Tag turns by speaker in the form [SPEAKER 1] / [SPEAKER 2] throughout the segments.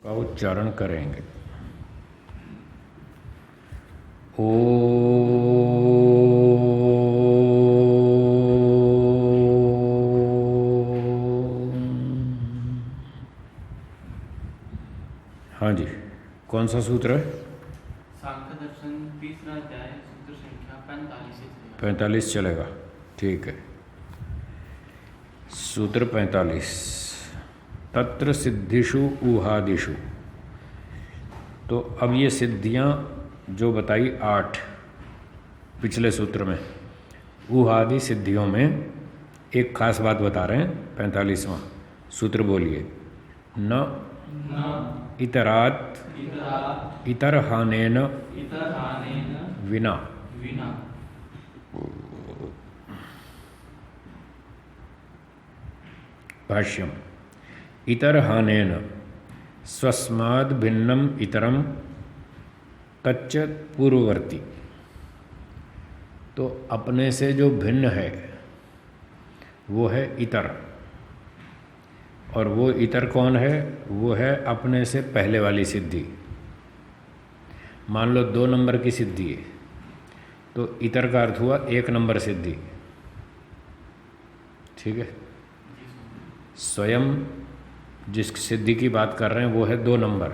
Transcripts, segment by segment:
[SPEAKER 1] का उच्चारण करेंगे। ओ हाँ जी, कौन सा सूत्र है?
[SPEAKER 2] सांख्य दर्शन तीसरा अध्याय सूत्र संख्या 45 से
[SPEAKER 1] 45 चलेगा, ठीक है। सूत्र 45, तत्र सिद्धिषु ऊहादिषु। तो अब ये सिद्धियां जो बताई 8 पिछले सूत्र में, ऊहादि सिद्धियों में एक खास बात बता रहे हैं। 45वां सूत्र बोलिए। न इतरात इतरहानेन विना। भाष्यम। इतरहानेन स्वस्माद् भिन्नम इतरम तच्च पूर्ववर्ती। तो अपने से जो भिन्न है वो है इतर, और वो इतर कौन है? वो है अपने से पहले वाली सिद्धि। मान लो 2 नंबर की सिद्धि है, तो इतर का अर्थ हुआ 1 नंबर सिद्धि, ठीक है। स्वयं जिस सिद्धि की बात कर रहे हैं वो है 2 नंबर,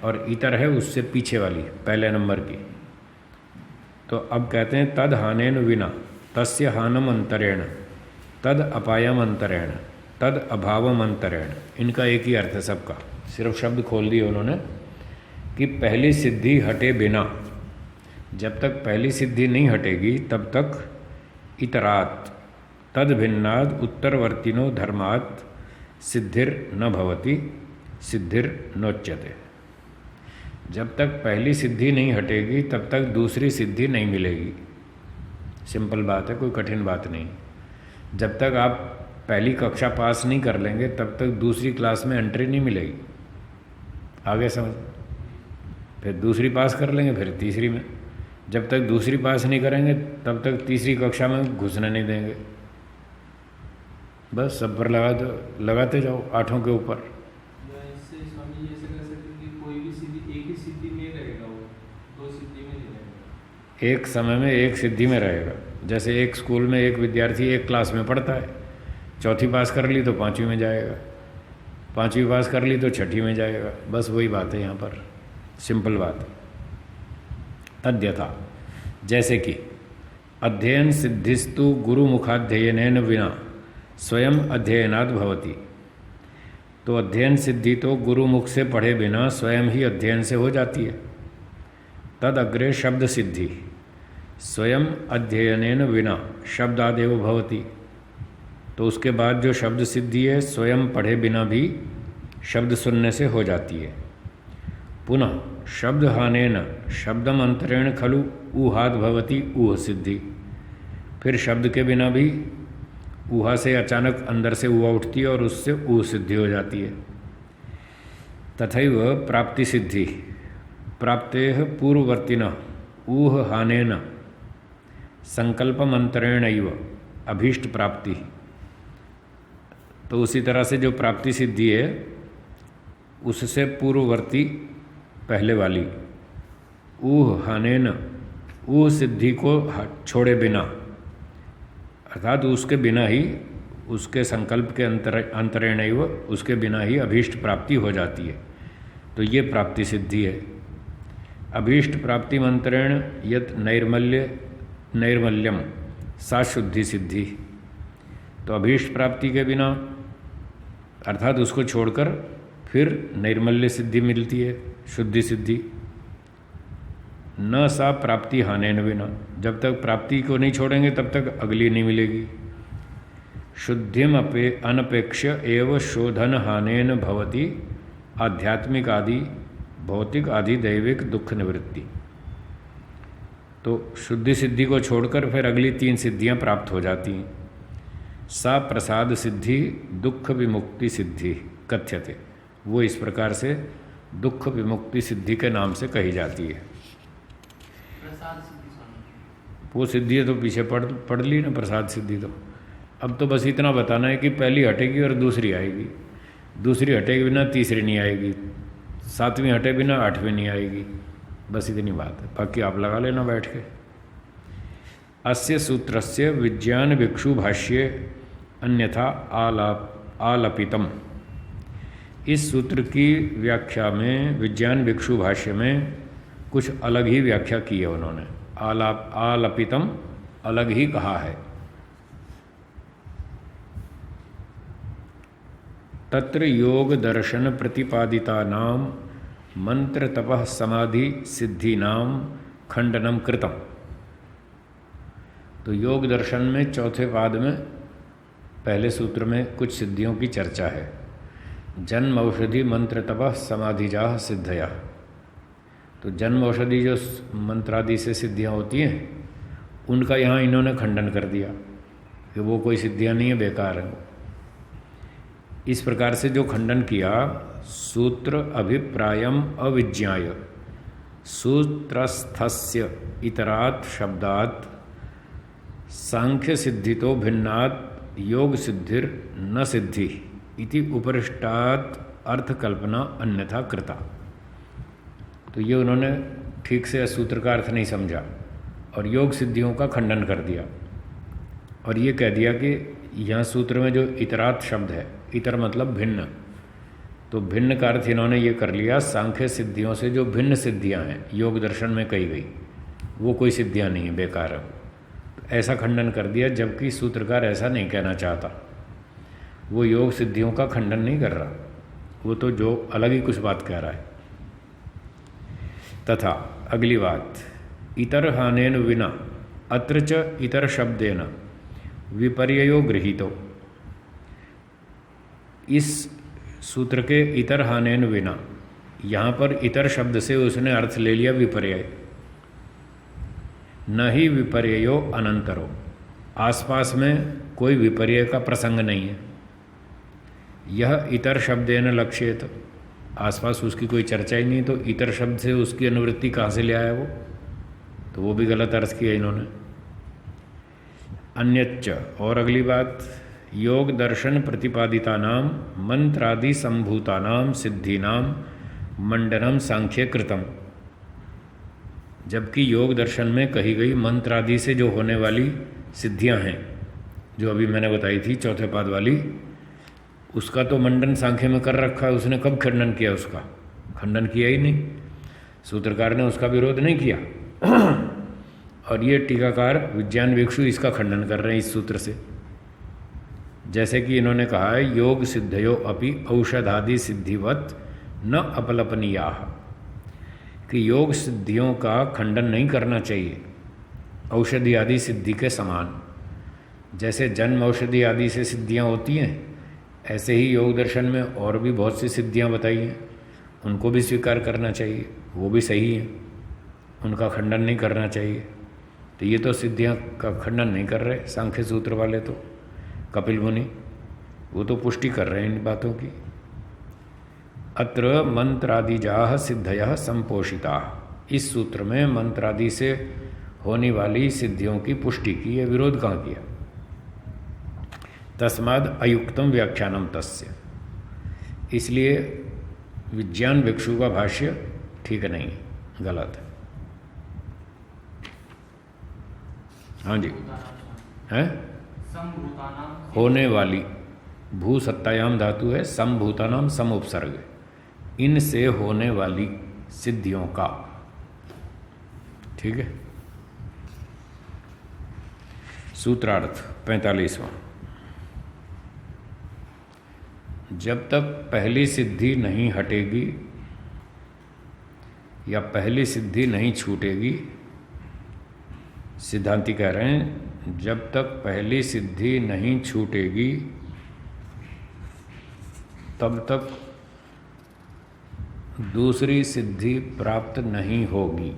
[SPEAKER 1] और इतर है उससे पीछे वाली पहले नंबर की। तो अब कहते हैं तद हानेन विना तस्य हानम अंतरेण तद अपायम अंतरेण तद अभावम अंतरेण। इनका एक ही अर्थ है सबका, सिर्फ शब्द खोल दिए उन्होंने कि पहली सिद्धि हटे बिना, जब तक पहली सिद्धि नहीं हटेगी तब तक इतरात तद भिन्नाद उत्तरवर्तिनो धर्मात् सिद्धिर न भवति सिद्धिर नोच्यते। जब तक पहली सिद्धि नहीं हटेगी तब तक दूसरी सिद्धि नहीं मिलेगी। सिंपल बात है, कोई कठिन बात नहीं। जब तक आप पहली कक्षा पास नहीं कर लेंगे तब तक दूसरी क्लास में एंट्री नहीं मिलेगी। आगे समझ, फिर दूसरी पास कर लेंगे, फिर तीसरी में। जब तक दूसरी पास नहीं करेंगे तब तक तीसरी कक्षा में घुसने नहीं देंगे। बस सब पर लगाते जाओ 8 के ऊपर। एक समय में एक सिद्धि में रहेगा। जैसे एक स्कूल में एक विद्यार्थी एक क्लास में पढ़ता है, 4वीं पास कर ली तो 5वीं में जाएगा, 5वीं पास कर ली तो 6वीं में जाएगा। बस वही बात है यहाँ पर, सिंपल बात। तद्यथा, जैसे कि अध्ययन सिद्धिस्तु गुरु मुखाध्ययनेन विना स्वयं अध्ययनाद भवति। तो अध्ययन सिद्धि तो गुरु मुख से पढ़े बिना स्वयं ही अध्ययन से हो जाती है। तद अग्रे शब्द सिद्धि स्वयं अध्ययनेन विना शब्दादेव भवति। तो उसके बाद जो शब्द सिद्धि है स्वयं पढ़े बिना भी शब्द सुनने से हो जाती है। पुनः शब्द हानेन शब्दम अंतरेण खलु ऊहाद भवति ऊह सिद्धि। फिर शब्द के बिना भी ऊहा से अचानक अंदर से ऊहा उठती है और उससे ऊह सिद्धि हो जाती है। तथैव प्राप्ति सिद्धि प्राप्तेः पूर्ववर्तिनः ऊह हानेन संकल्पमंतरेणैव अभीष्ट प्राप्ति। तो उसी तरह से जो प्राप्ति सिद्धि है उससे पूर्ववर्ती पहले वाली ऊह हानेन, ऊह सिद्धि को छोड़े बिना, अर्थात उसके बिना ही, उसके संकल्प के अंतरेणैव, उसके बिना ही अभीष्ट प्राप्ति हो जाती है। तो ये प्राप्ति सिद्धि है। अभीष्ट प्राप्ति मंत्रेण यत नैर्मल्यम सा शुद्धि सिद्धि। तो अभीष्ट प्राप्ति के बिना, अर्थात उसको छोड़कर फिर नैर्मल्य सिद्धि मिलती है, शुद्धि सिद्धि। न सा प्राप्ति हानेन बिना, जब तक प्राप्ति को नहीं छोड़ेंगे तब तक अगली नहीं मिलेगी। शुद्धिम अनपेक्ष एव शोधन हानेन भवति आध्यात्मिक आदि भौतिक आदि दैविक दुख निवृत्ति। तो शुद्धि सिद्धि को छोड़कर फिर अगली 3 सिद्धियां प्राप्त हो जाती हैं। सा प्रसाद सिद्धि दुख विमुक्ति सिद्धि कथ्यते। वो इस प्रकार से दुख विमुक्ति सिद्धि के नाम से कही जाती है। वो सिद्धि तो पीछे पढ़ ली ना, प्रसाद सिद्धि। तो अब तो बस इतना बताना है कि पहली हटेगी और दूसरी आएगी, दूसरी हटेगी बिना तीसरी नहीं आएगी। 7वीं हटे बिना 8वीं नहीं आएगी। बस इतनी बात है, बाकी आप लगा लेना बैठ के। अस्य सूत्रस्य विज्ञान भिक्षु भाष्ये अन्यथा आलपितम। इस सूत्र की व्याख्या में विज्ञान भिक्षु भाष्य में कुछ अलग ही व्याख्या की है उन्होंने। आलपितम अलग ही कहा है। तत्र योग दर्शन प्रतिपादिता नाम मंत्र तपः समाधि सिद्धि नाम खंडनम कृतम। तो योग दर्शन में चौथे पाद में पहले सूत्र में कुछ सिद्धियों की चर्चा है। जन्म औषधि मंत्र तपः समाधिजाः सिद्धया। तो जन्म औषधि जो मंत्रादि से सिद्धियां होती हैं उनका यहाँ इन्होंने खंडन कर दिया कि वो कोई सिद्धियां नहीं है, बेकार है। इस प्रकार से जो खंडन किया, सूत्र अभिप्रायम अविज्ञाय सूत्रस्थस्य इतरात् शब्दात् सांख्य सिद्धि तो भिन्नात् योग सिद्धिर न सिद्धि इति उपरिष्टात् अर्थकल्पना अन्यथा कृता। तो ये उन्होंने ठीक से सूत्र का अर्थ नहीं समझा और योग सिद्धियों का खंडन कर दिया और ये कह दिया कि यहाँ सूत्र में जो इतरात शब्द है, इतर मतलब भिन्न, तो भिन्न का अर्थ इन्होंने ये कर लिया सांख्य सिद्धियों से जो भिन्न सिद्धियाँ हैं योग दर्शन में कही गई वो कोई सिद्धियाँ नहीं है, बेकार है। तो ऐसा खंडन कर दिया, जबकि सूत्रकार ऐसा नहीं कहना चाहता। वो योग सिद्धियों का खंडन नहीं कर रहा, वो तो जो अलग ही कुछ बात कह रहा है। तथा अगली बात, इतर हानेन विना अत्र च इतर शब्देन विपर्ययो गृहीतो। इस सूत्र के इतर हानेन विना, यहाँ पर इतर शब्द से उसने अर्थ ले लिया विपर्यय। न ही विपर्ययो अनंतरो, आसपास में कोई विपर्यय का प्रसंग नहीं है। यह इतर शब्देन लक्ष्येत, आसपास उसकी कोई चर्चा ही नहीं, तो इतर शब्द से उसकी अनुवृत्ति कहाँ से ले आया वो, तो वो भी गलत अर्थ किया इन्होंने। अन्यच्च, और अगली बात, योग दर्शन प्रतिपादिता नाम मंत्रादि संभूता नाम सिद्धि नाम मंडनम सांख्य कृतम। जबकि योग दर्शन में कही गई मंत्रादि से जो होने वाली सिद्धियां हैं, जो अभी मैंने बताई थी चौथे पाद वाली, उसका तो मंडन सांख्य में कर रखा है। उसने कब खंडन किया? उसका खंडन किया ही नहीं, सूत्रकार ने उसका विरोध नहीं किया। और ये टीकाकार विज्ञान भिक्षु इसका खंडन कर रहे हैं इस सूत्र से। जैसे कि इन्होंने कहा है योग सिद्धयो अपि औषधादि सिद्धिवत न अपलपनीयाः, कि योग सिद्धियों का खंडन नहीं करना चाहिए औषधि आदि सिद्धि के समान। जैसे जन्म औषधि आदि से सिद्धियां होती हैं, ऐसे ही योग दर्शन में और भी बहुत सी सिद्धियां बताई हैं, उनको भी स्वीकार करना चाहिए, वो भी सही है, उनका खंडन नहीं करना चाहिए। तो ये तो सिद्धियां का खंडन नहीं कर रहे सांख्य सूत्र वाले, तो कपिल मुनि वो तो पुष्टि कर रहे हैं इन बातों की। अत्र मंत्रादिजाः सिद्धयः संपोषिता, इस सूत्र में मंत्रादि से होने वाली सिद्धियों की पुष्टि की है, विरोध कहाँ किया। तस्माद अयुक्तम व्याख्यानम तस्य, इसलिए विज्ञान भिक्षु का भाष्य ठीक नहीं, गलत है। हाँ जी, है होने वाली, भू सत्तायाम धातु है, समभूतानाम सम उपसर्ग, इनसे होने वाली सिद्धियों का, ठीक है। सूत्रार्थ 45वां, जब तक पहली सिद्धि नहीं हटेगी या पहली सिद्धि नहीं छूटेगी, सिद्धांती कह रहे हैं जब तक पहली सिद्धि नहीं छूटेगी तब तक दूसरी सिद्धि प्राप्त नहीं होगी।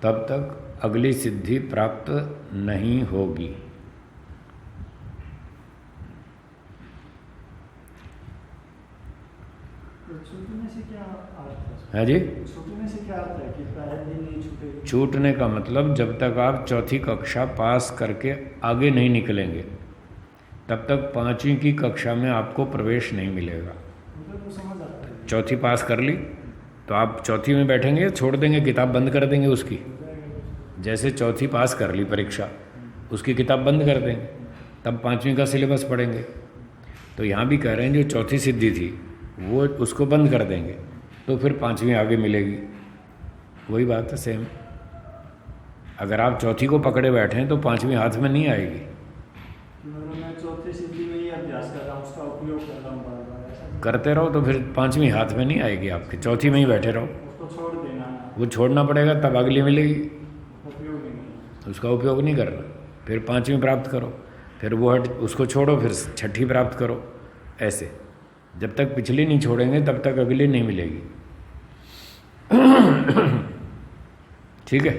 [SPEAKER 1] तब तक अगली सिद्धि प्राप्त नहीं होगी।
[SPEAKER 3] छूटने से क्या अर्थ
[SPEAKER 1] है जी?
[SPEAKER 3] छूटने से क्या अर्थ है कि पहले दिन नहीं छूटेगी।
[SPEAKER 1] छूटने का मतलब जब तक आप चौथी कक्षा पास करके आगे नहीं निकलेंगे तब तक पाँचवीं की कक्षा में आपको प्रवेश नहीं मिलेगा।
[SPEAKER 3] मुझे तो समझ आता है।
[SPEAKER 1] चौथी पास कर ली तो आप चौथी में बैठेंगे, छोड़ देंगे, किताब बंद कर देंगे उसकी।
[SPEAKER 3] हो जाएगा।
[SPEAKER 1] जैसे चौथी पास कर ली परीक्षा, उसकी किताब बंद कर देंगे, तब पाँचवीं का सिलेबस पढ़ेंगे। तो यहाँ भी कह रहे हैं जो चौथी सिद्धि थी वो उसको बंद कर देंगे तो फिर पाँचवीं आगे मिलेगी। वही बात है सेम। अगर आप चौथी को पकड़े बैठे हैं तो पाँचवीं हाथ में नहीं आएगी।
[SPEAKER 3] मतलब मैं चौथी सिद्धि में ही अभ्यास कर रहा हूँ, उसका उपयोग कर रहा हूँ बार बार, ऐसा
[SPEAKER 1] करते रहो तो फिर पाँचवीं हाथ में नहीं आएगी आपके, चौथी में ही बैठे रहो।
[SPEAKER 3] उसको छोड़ देना है,
[SPEAKER 1] वो छोड़ना पड़ेगा तब अगली मिलेगी,
[SPEAKER 3] उपयोग ही नहीं।
[SPEAKER 1] उसका उपयोग नहीं करना। फिर पाँचवीं प्राप्त करो, फिर वो हट उसको छोड़ो, फिर छठी प्राप्त करो। ऐसे जब तक पिछली नहीं छोड़ेंगे तब तक अगली नहीं मिलेगी। ठीक है।